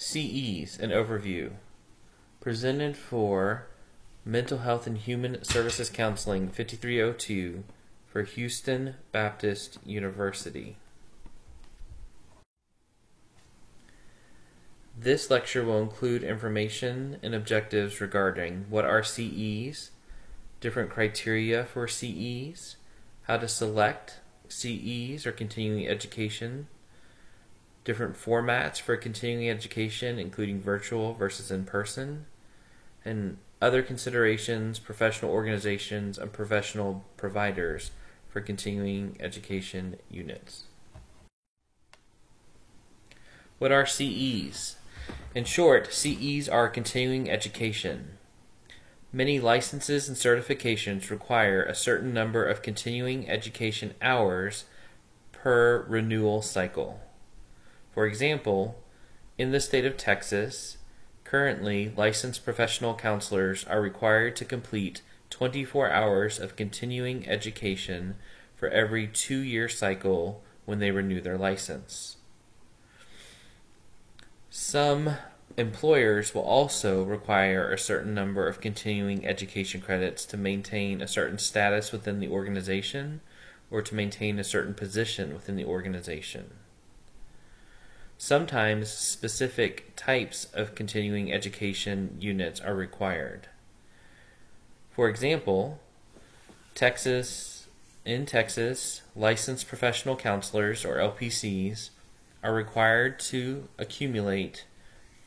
CEs, an overview. Presented for Mental Health and Human Services Counseling 5302 for Houston Baptist University. This lecture will include information and objectives regarding what are CEs, different criteria for CEs, how to select CEs or continuing education, different formats for continuing education, including virtual versus in-person, and other considerations, professional organizations, and professional providers for continuing education units. What are CEs? In short, CEs are continuing education. Many licenses and certifications require a certain number of continuing education hours per renewal cycle. For example, in the state of Texas, currently licensed professional counselors are required to complete 24 hours of continuing education for every 2-year cycle when they renew their license. Some employers will also require a certain number of continuing education credits to maintain a certain status within the organization or to maintain a certain position within the organization. Sometimes specific types of continuing education units are required. For example, in Texas, licensed professional counselors, or LPCs, are required to accumulate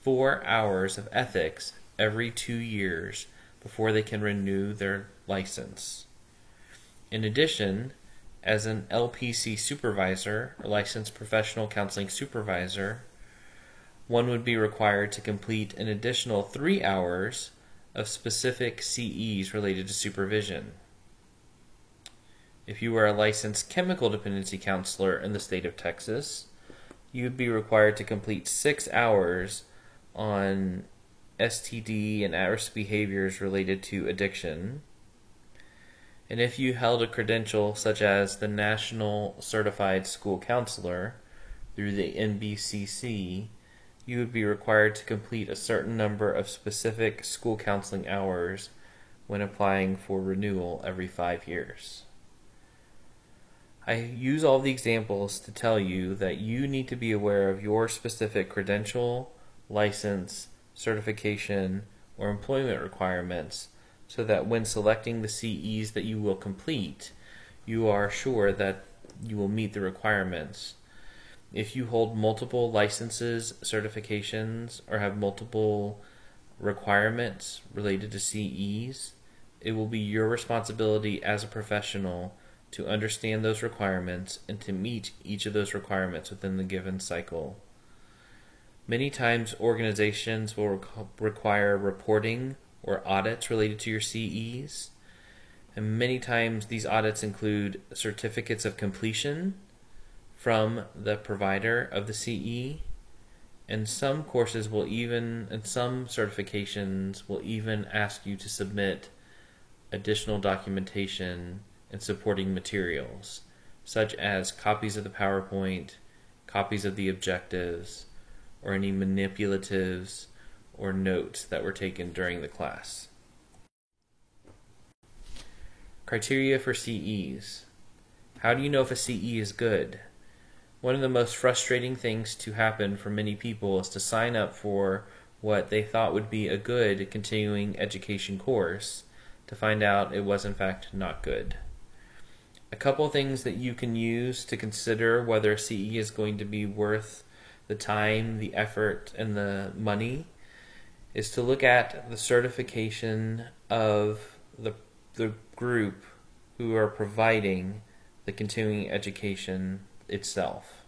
4 hours of ethics every 2 years before they can renew their license. In addition, as an LPC supervisor, or licensed professional counseling supervisor, one would be required to complete an additional 3 hours of specific CEs related to supervision. If you are a licensed chemical dependency counselor in the state of Texas, you would be required to complete 6 hours on STD and at-risk behaviors related to addiction. And if you held a credential such as the National Certified School Counselor through the NBCC, you would be required to complete a certain number of specific school counseling hours when applying for renewal every 5 years. I use all the examples to tell you that you need to be aware of your specific credential, license, certification, or employment requirements so that when selecting the CEs that you will complete, you are sure that you will meet the requirements. If you hold multiple licenses, certifications, or have multiple requirements related to CEs, it will be your responsibility as a professional to understand those requirements and to meet each of those requirements within the given cycle. Many times organizations will require reporting or audits related to your CEs, and many times these audits include certificates of completion from the provider of the CE, and some courses will even, and some certifications will even ask you to submit additional documentation and supporting materials, such as copies of the PowerPoint, copies of the objectives, or any manipulatives or notes that were taken during the class. Criteria for CEs. How do you know if a CE is good? One of the most frustrating things to happen for many people is to sign up for what they thought would be a good continuing education course to find out it was in fact not good. A couple things that you can use to consider whether a CE is going to be worth the time, the effort, and the money is to look at the certification of the group who are providing the continuing education itself.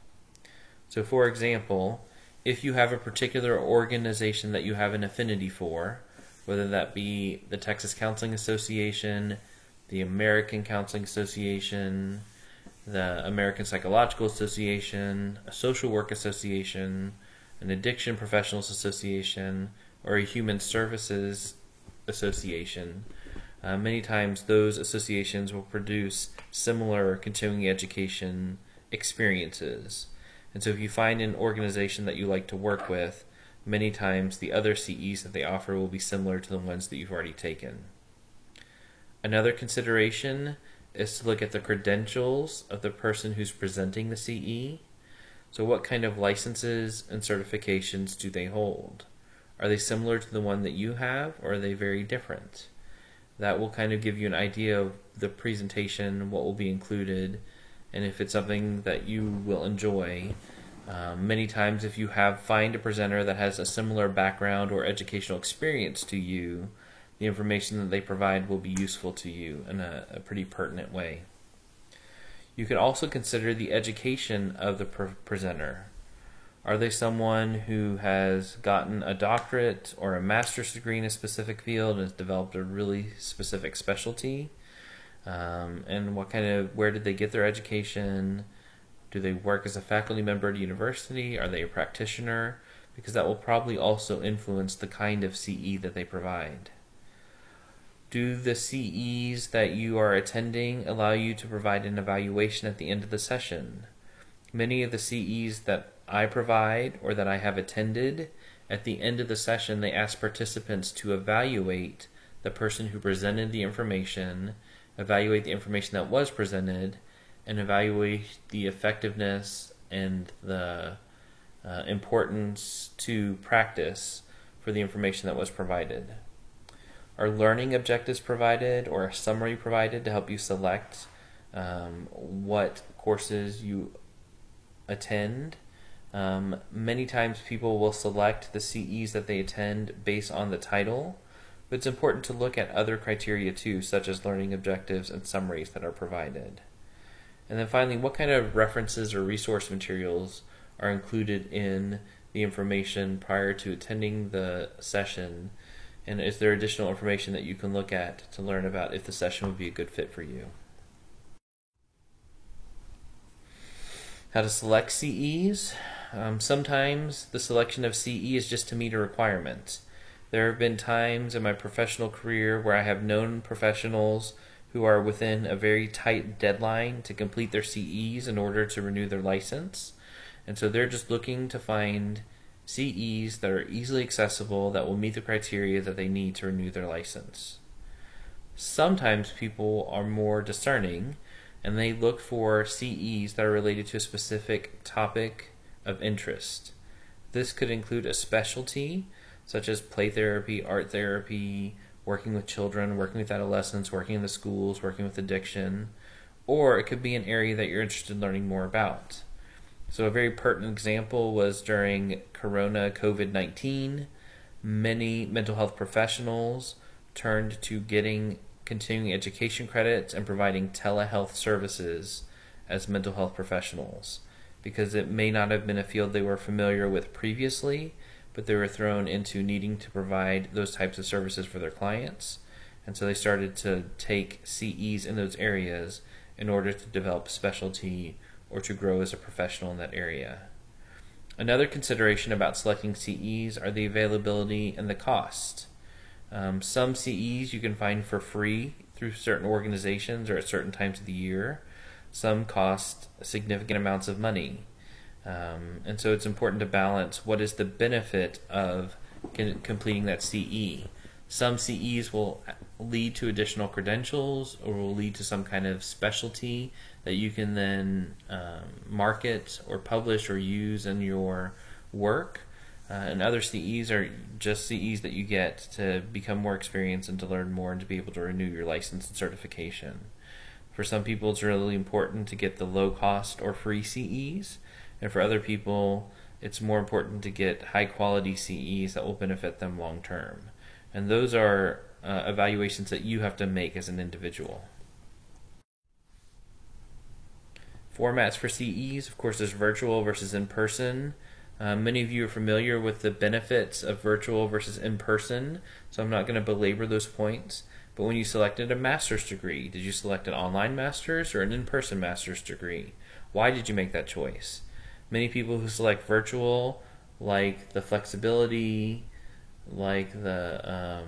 So for example, if you have a particular organization that you have an affinity for, whether that be the Texas Counseling Association, the American Counseling Association, the American Psychological Association, a Social Work Association, an Addiction Professionals Association, or a Human Services Association, many times those associations will produce similar continuing education experiences. And so if you find an organization that you like to work with, Many times the other CEs that they offer will be similar to the ones that you've already taken. Another consideration is to look at the credentials of the person who's presenting the CE. So what kind of licenses and certifications do they hold? Are they similar to the one that you have, or are they very different? That will kind of give you an idea of the presentation, what will be included, and if it's something that you will enjoy. Many times if you find a presenter that has a similar background or educational experience to you, the information that they provide will be useful to you in a pretty pertinent way. You can also consider the education of the presenter. Are they someone who has gotten a doctorate or a master's degree in a specific field and has developed a really specific specialty? And where did they get their education? Do they work as a faculty member at a university? Are they a practitioner? Because that will probably also influence the kind of CE that they provide. Do the CEs that you are attending allow you to provide an evaluation at the end of the session? Many of the CEs that I provide or that I have attended, at the end of the session they ask participants to evaluate the person who presented the information, evaluate the information that was presented, and evaluate the effectiveness and the importance to practice for the information that was provided. Are learning objectives provided or a summary provided to help you select what courses you attend? Many times people will select the CEs that they attend based on the title, but it's important to look at other criteria too, such as learning objectives and summaries that are provided. And then finally, what kind of references or resource materials are included in the information prior to attending the session? And is there additional information that you can look at to learn about if the session would be a good fit for you? How to select CEs. Sometimes the selection of CE is just to meet a requirement. There have been times in my professional career where I have known professionals who are within a very tight deadline to complete their CEs in order to renew their license. And so they're just looking to find CEs that are easily accessible that will meet the criteria that they need to renew their license. Sometimes people are more discerning and they look for CEs that are related to a specific topic of interest. This could include a specialty such as play therapy, art therapy, working with children, working with adolescents, working in the schools, working with addiction, or it could be an area that you're interested in learning more about. So a very pertinent example was during COVID-19, many mental health professionals turned to getting continuing education credits and providing telehealth services as mental health professionals, because it may not have been a field they were familiar with previously, but they were thrown into needing to provide those types of services for their clients. And so they started to take CEs in those areas in order to develop specialty or to grow as a professional in that area. Another consideration about selecting CEs are the availability and the cost. Some CEs you can find for free through certain organizations or at certain times of the year. Some cost significant amounts of money. And so it's important to balance what is the benefit of completing that CE. Some CEs will lead to additional credentials or will lead to some kind of specialty that you can then market or publish or use in your work. And other CEs are just CEs that you get to become more experienced and to learn more and to be able to renew your license and certification. For some people, it's really important to get the low cost or free CEs. And for other people, it's more important to get high quality CEs that will benefit them long term. And those are evaluations that you have to make as an individual. Formats for CEs, of course, there's virtual versus in-person. Many of you are familiar with the benefits of virtual versus in-person, so I'm not going to belabor those points. But when you selected a master's degree, did you select an online master's or an in-person master's degree? Why did you make that choice? Many people who select virtual like the flexibility, like the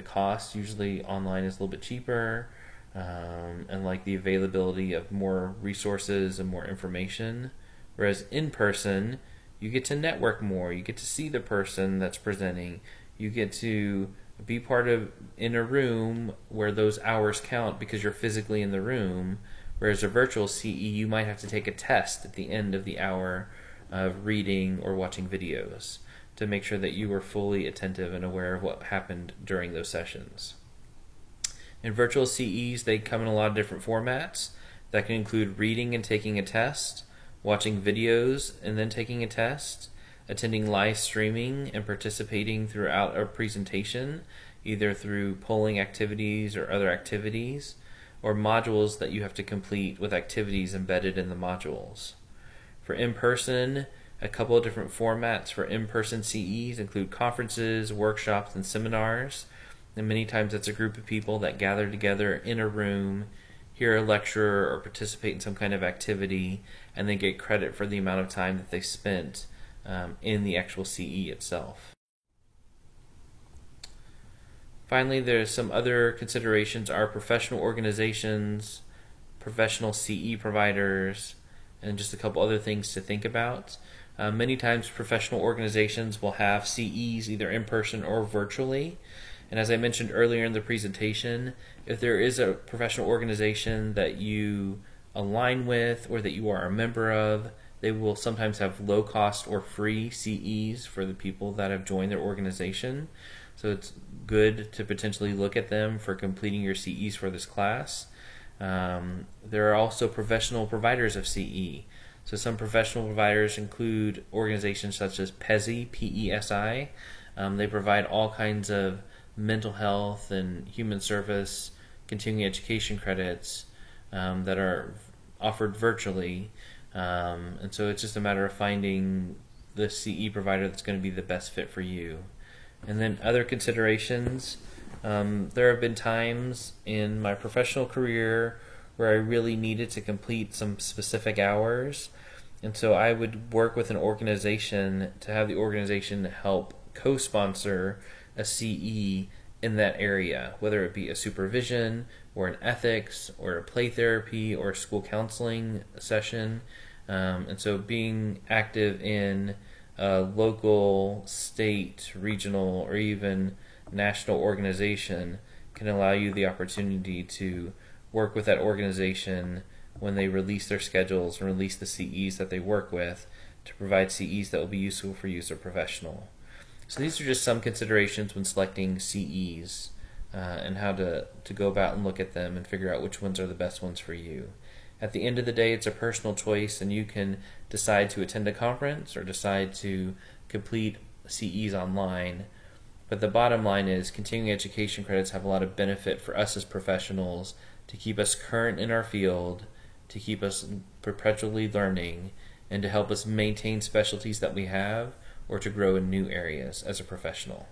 cost. Usually online is a little bit cheaper, and like the availability of more resources and more information. Whereas in person, You get to network more. You get to see the person that's presenting. You get to be part of in a room where those hours count because you're physically in the room. Whereas a virtual CE, you might have to take a test at the end of the hour of reading or watching videos to make sure that you were fully attentive and aware of what happened during those sessions. In virtual CEs, they come in a lot of different formats that can include reading and taking a test, watching videos and then taking a test, attending live streaming and participating throughout a presentation, either through polling activities or other activities, or modules that you have to complete with activities embedded in the modules. For in-person, a couple of different formats for in-person CEs include conferences, workshops, and seminars. And many times it's a group of people that gather together in a room, hear a lecturer, or participate in some kind of activity, and then get credit for the amount of time that they spent in the actual CE itself. Finally, there's some other considerations are professional organizations, professional CE providers, and just a couple other things to think about. Many times professional organizations will have CEs either in person or virtually. And as I mentioned earlier in the presentation, if there is a professional organization that you align with or that you are a member of, they will sometimes have low cost or free CEs for the people that have joined their organization. So it's good to potentially look at them for completing your CEs for this class. There are also professional providers of CE. So some professional providers include organizations such as PESI, P-E-S-I. They provide all kinds of mental health and human service continuing education credits that are offered virtually. And so it's just a matter of finding the CE provider that's going to be the best fit for you. And then other considerations, there have been times in my professional career where I really needed to complete some specific hours. And so I would work with an organization to have the organization help co-sponsor a CE in that area, whether it be a supervision or an ethics or a play therapy or a school counseling session. And so being active in a local, state, regional, or even national organization can allow you the opportunity to work with that organization when they release their schedules and release the CEs that they work with to provide CEs that will be useful for you as a professional. So these are just some considerations when selecting CEs and how to go about and look at them and figure out which ones are the best ones for you. At the end of the day, it's a personal choice, and you can decide to attend a conference or decide to complete CEs online. But the bottom line is continuing education credits have a lot of benefit for us as professionals to keep us current in our field, to keep us perpetually learning, and to help us maintain specialties that we have or to grow in new areas as a professional.